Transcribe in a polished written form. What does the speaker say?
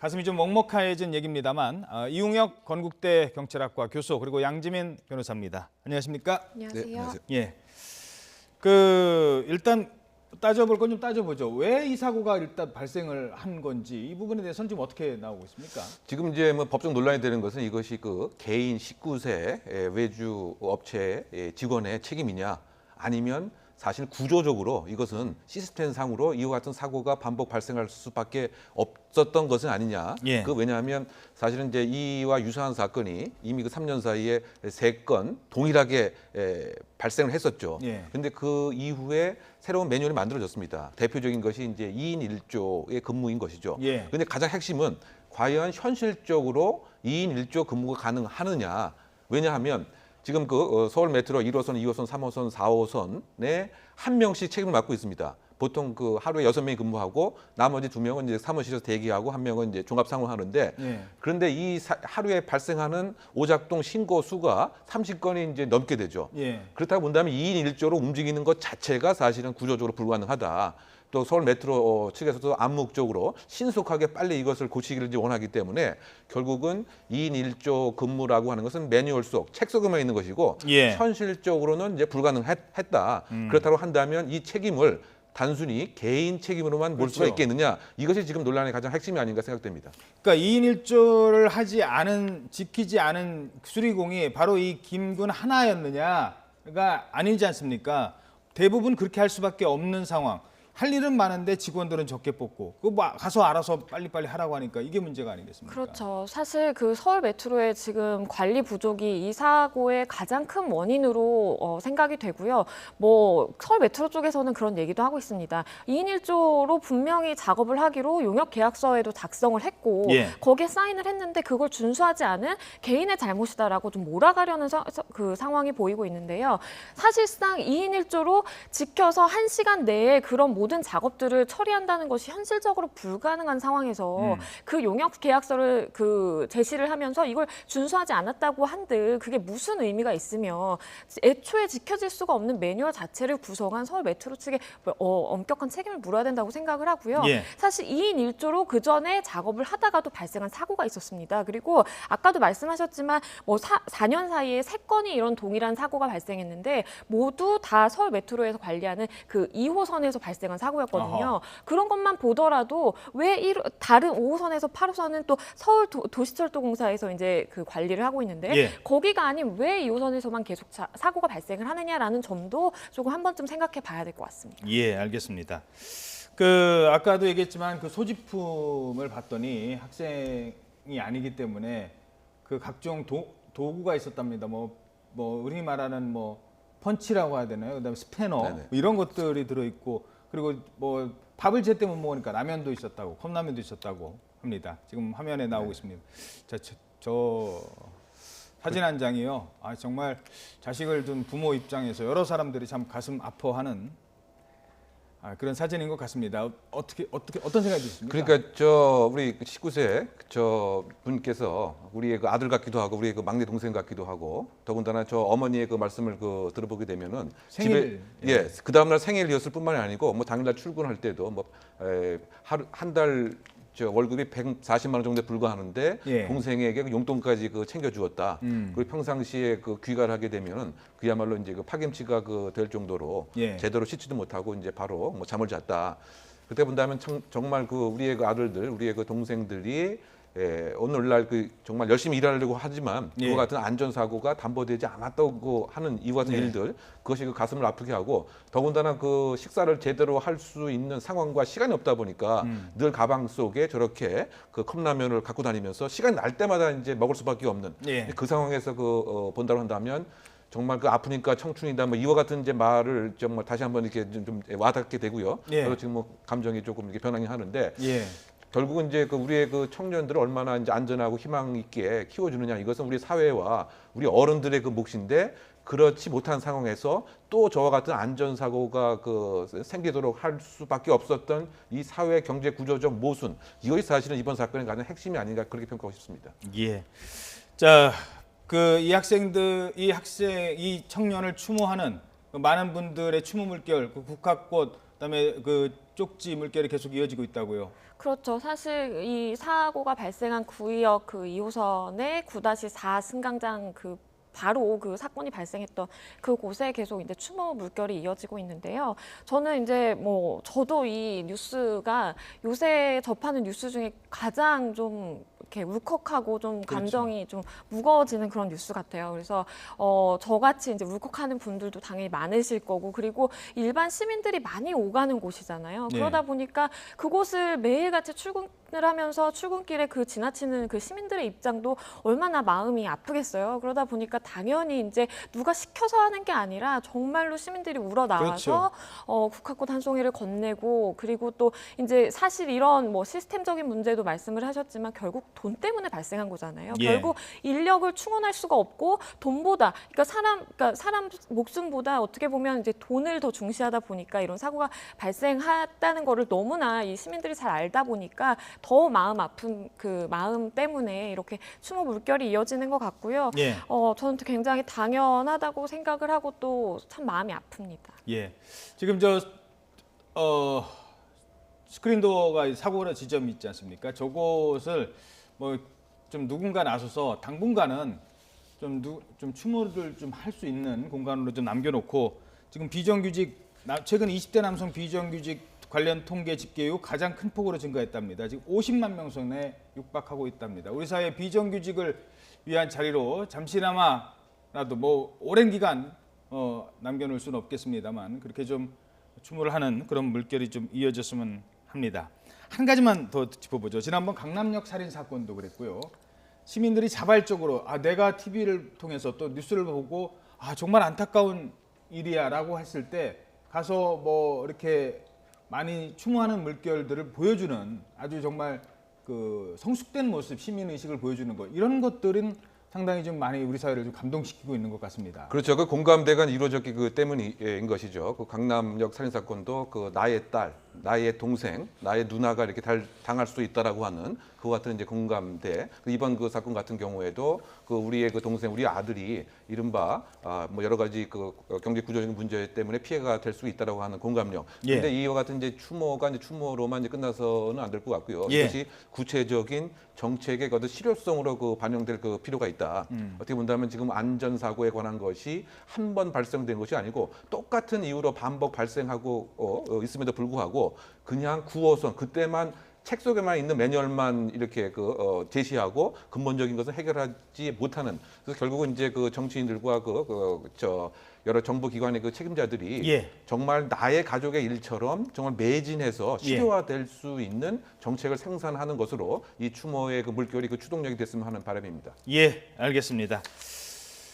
가슴이 좀 먹먹해진 얘기입니다만 이웅혁 건국대 경찰학과 교수 그리고 양지민 변호사입니다. 안녕하십니까? 안녕하세요. 네, 안녕하세요. 예. 일단 따져볼 건 좀 따져보죠. 왜 이 사고가 일단 발생을 한 건지 이 부분에 대해서는 지금 어떻게 나오고 있습니까? 지금 이제 뭐 법적 논란이 되는 것은 이것이 그 개인 19세 외주 업체 직원의 책임이냐 아니면 사실 구조적으로 이것은 시스템 상으로 이와 같은 사고가 반복 발생할 수밖에 없었던 것은 아니냐. 예. 왜냐하면 사실은 이제 이와 유사한 사건이 이미 그 3년 사이에 3건 동일하게 발생을 했었죠. 예. 근데 그 이후에 새로운 매뉴얼이 만들어졌습니다. 대표적인 것이 이제 2인 1조의 근무인 것이죠. 예. 근데 가장 핵심은 과연 현실적으로 2인 1조 근무가 가능하느냐. 왜냐하면 지금 그 서울 메트로 1호선, 2호선, 3호선, 4호선에 한 명씩 책임을 맡고 있습니다. 보통 그 하루에 6명이 근무하고 나머지 2명은 이제 사무실에서 대기하고 한 명은 이제 종합 상호하는데 예. 그런데 이 하루에 발생하는 오작동 신고 수가 30건이 이제 넘게 되죠. 예. 그렇다고 본다면 2인 1조로 움직이는 것 자체가 사실은 구조적으로 불가능하다. 또 서울 메트로 측에서도 암묵적으로 신속하게 빨리 이것을 고치기를 이제 원하기 때문에 결국은 2인 1조 근무라고 하는 것은 매뉴얼 속, 책 속에만 있는 것이고 예. 현실적으로는 이제 불가능했다. 그렇다고 한다면 이 책임을 단순히 개인 책임으로만 몰 수가 그렇죠. 있겠느냐. 이것이 지금 논란의 가장 핵심이 아닌가 생각됩니다. 그러니까 2인 1조를 지키지 않은 수리공이 바로 이 김군 하나였느냐가 아니지 않습니까? 대부분 그렇게 할 수밖에 없는 상황. 할 일은 많은데 직원들은 적게 뽑고 가서 알아서 빨리빨리 하라고 하니까 이게 문제가 아니겠습니까? 그렇죠. 사실 그 서울 메트로의 지금 관리 부족이 이 사고의 가장 큰 원인으로 생각이 되고요. 뭐 서울 메트로 쪽에서는 그런 얘기도 하고 있습니다. 2인 1조로 분명히 작업을 하기로 용역 계약서에도 작성을 했고 예. 거기에 사인을 했는데 그걸 준수하지 않은 개인의 잘못이다라고 좀 몰아가려는 그 상황이 보이고 있는데요. 사실상 2인 1조로 지켜서 1시간 내에 그런 모든 작업들을 처리한다는 것이 현실적으로 불가능한 상황에서 그 용역 계약서를 제시를 하면서 이걸 준수하지 않았다고 한들 그게 무슨 의미가 있으며 애초에 지켜질 수가 없는 매뉴얼 자체를 구성한 서울 메트로 측에 엄격한 책임을 물어야 된다고 생각을 하고요. 예. 사실 2인 1조로 그 전에 작업을 하다가도 발생한 사고가 있었습니다. 그리고 아까도 말씀하셨지만 뭐 4년 사이에 3건이 이런 동일한 사고가 발생했는데 모두 다 서울 메트로에서 관리하는 그 2호선에서 발생한 사고였거든요. 어허. 그런 것만 보더라도 왜 다른 5호선에서 8호선은 또 서울 도시철도공사에서 이제 그 관리를 하고 있는데 예. 거기가 아닌 왜 2호선에서만 계속 사고가 발생을 하느냐라는 점도 조금 한 번쯤 생각해 봐야 될 것 같습니다. 예, 알겠습니다. 아까도 얘기했지만 그 소지품을 봤더니 학생이 아니기 때문에 그 각종 도구가 있었답니다. 뭐 흔히 말하는 펀치라고 해야 되나요? 그다음에 스패너 네네. 이런 것들이 들어 있고 그리고 밥을 제때 못 먹으니까 라면도 있었다고 컵라면도 있었다고 합니다. 지금 화면에 나오고 있습니다. 저 사진 한 장이요. 정말 자식을 둔 부모 입장에서 여러 사람들이 참 가슴 아파하는 그런 사진인 것 같습니다. 어떤 생각이 드십니까? 그러니까 우리 19세 분께서 우리의 그 아들 같기도 하고 우리의 그 막내 동생 같기도 하고 더군다나 저 어머니의 그 말씀을 들어보게 되면은 생일, 집에 그 다음 날 생일이었을 뿐만이 아니고 뭐 당일날 출근할 때도 하루 한 달 월급이 140만 원 정도에 불과하는데 예. 동생에게 그 용돈까지 챙겨 주었다. 그리고 평상시에 귀가를 하게 되면은 그야말로 이제 파김치가 될 정도로 예. 제대로 씻지도 못하고 이제 바로 잠을 잤다. 그때 본다면 정말 우리의 아들들, 우리의 동생들이 오늘날 정말 열심히 일하려고 하지만 예. 그와 같은 안전사고가 담보되지 않았다고 하는 이와 같은 예. 일들 그것이 가슴을 아프게 하고 더군다나 식사를 제대로 할 수 있는 상황과 시간이 없다 보니까 늘 가방 속에 저렇게 컵라면을 갖고 다니면서 시간이 날 때마다 이제 먹을 수밖에 없는 예. 그 상황에서 본다고 한다면 정말 아프니까 청춘이다 이와 같은 이제 말을 정말 다시 한번 이렇게 좀 와닿게 되고요. 예. 저도 지금 감정이 조금 이렇게 변하긴 하는데 예. 결국은 이제 우리의 청년들을 얼마나 이제 안전하고 희망 있게 키워주느냐 이것은 우리 사회와 우리 어른들의 몫인데 그렇지 못한 상황에서 또 저와 같은 안전사고가 생기도록 할 수밖에 없었던 이 사회 경제 구조적 모순 이것이 사실은 이번 사건의 가장 핵심이 아닌가 그렇게 평가하고 싶습니다. 예. 이 청년을 추모하는 많은 분들의 추모 물결, 국화꽃, 그다음에 그 쪽지 물결이 계속 이어지고 있다고요. 그렇죠. 사실 이 사고가 발생한 구의역 그 2호선의 9-4 승강장 그 바로 그 사건이 발생했던 그곳에 계속 이제 추모 물결이 이어지고 있는데요. 저는 이제 뭐 저도 이 뉴스가 요새 접하는 뉴스 중에 가장 좀 이렇게 울컥하고 좀 감정이 좀 무거워지는 그런 뉴스 같아요. 그래서 저같이 이제 울컥하는 분들도 당연히 많으실 거고, 그리고 일반 시민들이 많이 오가는 곳이잖아요. 네. 그러다 보니까 그곳을 매일같이 출근을 하면서 출근길에 그 지나치는 그 시민들의 입장도 얼마나 마음이 아프겠어요. 그러다 보니까 당연히 이제 누가 시켜서 하는 게 아니라 정말로 시민들이 우러나와서 국화꽃 한 송이를 건네고, 그리고 또 이제 사실 이런 뭐 시스템적인 문제도 말씀을 하셨지만 결국 돈 때문에 발생한 거잖아요. 예. 결국 인력을 충원할 수가 없고 돈보다, 그러니까 사람 목숨보다 어떻게 보면 이제 돈을 더 중시하다 보니까 이런 사고가 발생했다는 거를 너무나 이 시민들이 잘 알다 보니까 더 마음 아픈 그 마음 때문에 이렇게 추모 물결이 이어지는 것 같고요. 예. 저는 굉장히 당연하다고 생각을 하고 또 참 마음이 아픕니다. 예. 지금 스크린도어가 사고의 지점이 있지 않습니까? 저곳을 뭐 좀 누군가 나서서 당분간은 좀 추모를 좀 할 수 있는 공간으로 좀 남겨놓고, 지금 비정규직 최근 20대 남성 비정규직 관련 통계 집계 이후 가장 큰 폭으로 증가했답니다. 지금 50만 명 선에 육박하고 있답니다. 우리 사회 비정규직을 위한 자리로 잠시나마라도 뭐 오랜 기간 남겨놓을 수는 없겠습니다만 그렇게 좀 추모를 하는 그런 물결이 좀 이어졌으면 합니다. 한 가지만 더 짚어보죠. 지난번 강남역 살인 사건도 그랬고요. 시민들이 자발적으로 내가 TV를 통해서 또 뉴스를 보고 정말 안타까운 일이야라고 했을 때 가서 뭐 이렇게 많이 추모하는 물결들을 보여주는 아주 정말 그 성숙된 모습, 시민 의식을 보여주는 것, 이런 것들은 상당히 좀 많이 우리 사회를 좀 감동시키고 있는 것 같습니다. 그렇죠. 그 공감대가 이루어졌기 그 때문인 것이죠. 그 강남역 살인 사건도 그 나의 딸, 나의 동생, 나의 누나가 이렇게 당할 수 있다라고 하는 그와 같은 이제 공감대. 이번 그 사건 같은 경우에도 그 우리의 그 동생, 우리 아들이 이른바 뭐 여러 가지 그 경제 구조적인 문제 때문에 피해가 될 수 있다라고 하는 공감력. 예. 근데 이와 같은 이제 추모가 이제 추모로만 이제 끝나서는 안 될 것 같고요. 예. 이것이 구체적인 정책의 어떤 실효성으로 그 반영될 그 필요가 있다. 어떻게 본다면 지금 안전사고에 관한 것이 한 번 발생된 것이 아니고 똑같은 이유로 반복 발생하고 있음에도 불구하고 그냥 9호선 그때만 책 속에만 있는 매뉴얼만 이렇게 제시하고 근본적인 것을 해결하지 못하는, 그래서 결국은 이제 그 정치인들과 여러 정부기관의 그 책임자들이 예. 정말 나의 가족의 일처럼 정말 매진해서 실효화될 수 있는 정책을 생산하는 것으로 이 추모의 그 물결이 그 추동력이 됐으면 하는 바람입니다. 예, 알겠습니다.